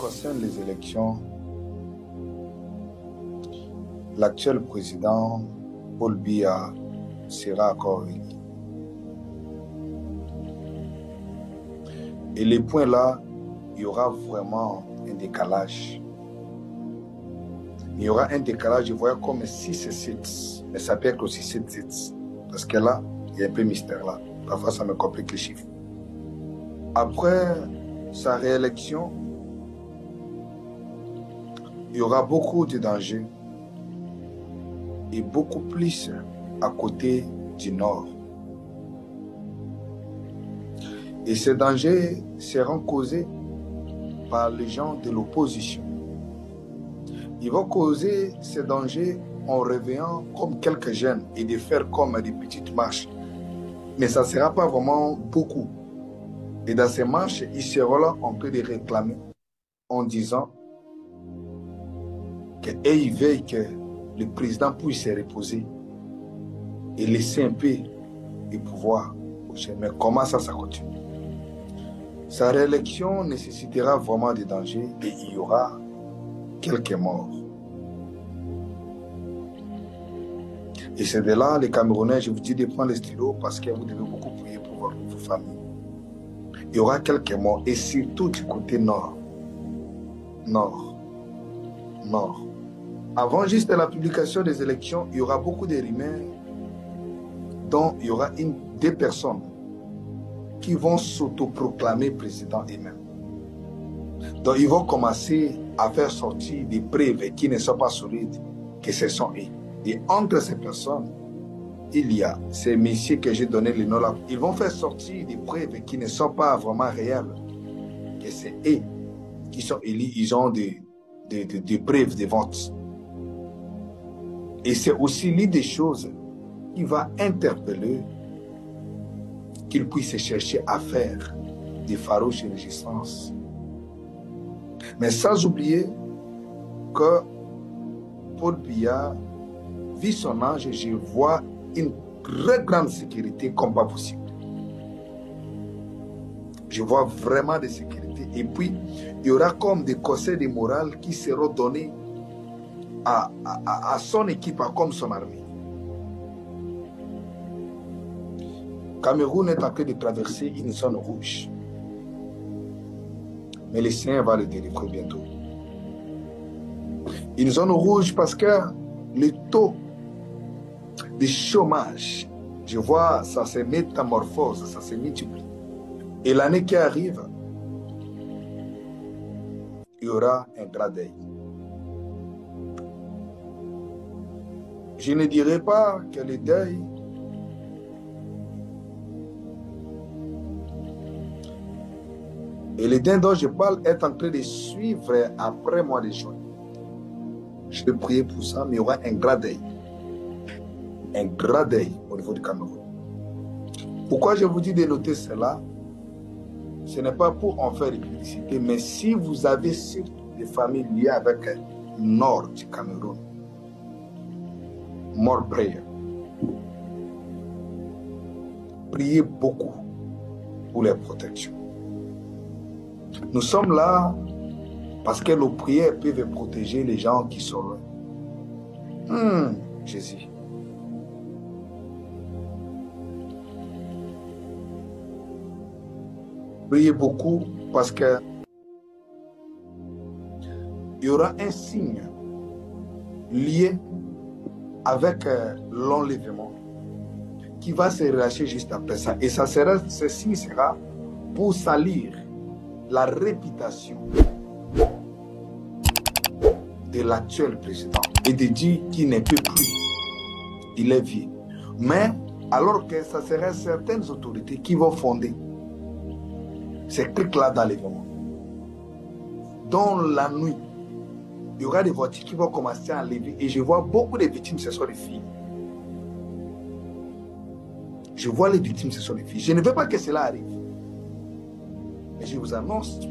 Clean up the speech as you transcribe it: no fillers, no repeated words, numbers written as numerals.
concerne les élections, l'actuel président, Paul Biya, sera encore élu. Et les points là, il y aura vraiment un décalage. Il y aura un décalage, je voyais comme 6 et 7, mais ça peut être aussi 7. Parce que là, il y a un peu mystère là. Parfois, ça me complique les chiffres. Après sa réélection, il y aura beaucoup de dangers et beaucoup plus à côté du nord. Et ces dangers seront causés par les gens de l'opposition. Ils vont causer ces dangers en réveillant comme quelques jeunes et de faire comme des petites marches. Mais ça ne sera pas vraiment beaucoup. Et dans ces marches, ils seront là, on peut les réclamer en disant qu'ils veillent que le président puisse se reposer et laisser un peu le pouvoir. Mais comment ça continue? Sa réélection nécessitera vraiment des dangers et il y aura quelques morts. Et c'est de là, les Camerounais, je vous dis de prendre les stylos parce que vous devez beaucoup prier pour vos familles. Il y aura quelques morts et surtout du côté nord. Nord. Avant juste la publication des élections, il y aura beaucoup de rumeurs dont il y aura 2 personnes qui vont s'autoproclamer président eux-mêmes. Donc ils vont commencer à faire sortir des preuves qui ne sont pas solides, que ce sont eux. Et entre ces personnes, il y a ces messieurs que j'ai donné le nom là. Ils vont faire sortir des preuves qui ne sont pas vraiment réelles, que c'est eux qui sont élus, ils ont des preuves de vote. Et c'est aussi l'une des choses qui va interpeller qu'ils puissent chercher à faire des farouches résistances. Mais sans oublier que Paul Biya, vu son âge, je vois une très grande sécurité comme pas possible. Je vois vraiment de sécurité. Et puis, il y aura comme des conseils de morale qui seront donnés à son équipe, comme son armée. Cameroun est en train de traverser une zone rouge. Mais les siens vont le délivrer bientôt. Une zone rouge parce que le taux de chômage, je vois, ça se métamorphose, ça se multiplie. Et l'année qui arrive, il y aura un grand deuil. Je ne dirais pas que le deuil et le deuil dont je parle est en train de suivre après mois de juin. Je vais prier pour ça, mais il y aura un grand deuil. Un grand deuil au niveau du Cameroun. Pourquoi je vous dis de noter cela? Ce n'est pas pour en faire une publicité, mais si vous avez surtout des familles liées avec le nord du Cameroun, more prayer. Priez beaucoup pour les protections. Nous sommes là parce que nos prières peuvent protéger les gens qui sont là. Jésus. Priez beaucoup parce que il y aura un signe lié avec l'enlèvement qui va se relâcher juste après ça. Et ce signe sera pour salir la réputation de l'actuel président et de dire qu'il ne peut plus. Il est vieux. Mais alors que ça serait certaines autorités qui vont fonder ces trucs-là d'enlèvement. Dans la nuit, il y aura des voitures qui vont commencer à enlever et je vois beaucoup de victimes, ce sont les filles. Je vois les victimes, ce sont les filles. Je ne veux pas que cela arrive. Mais je vous annonce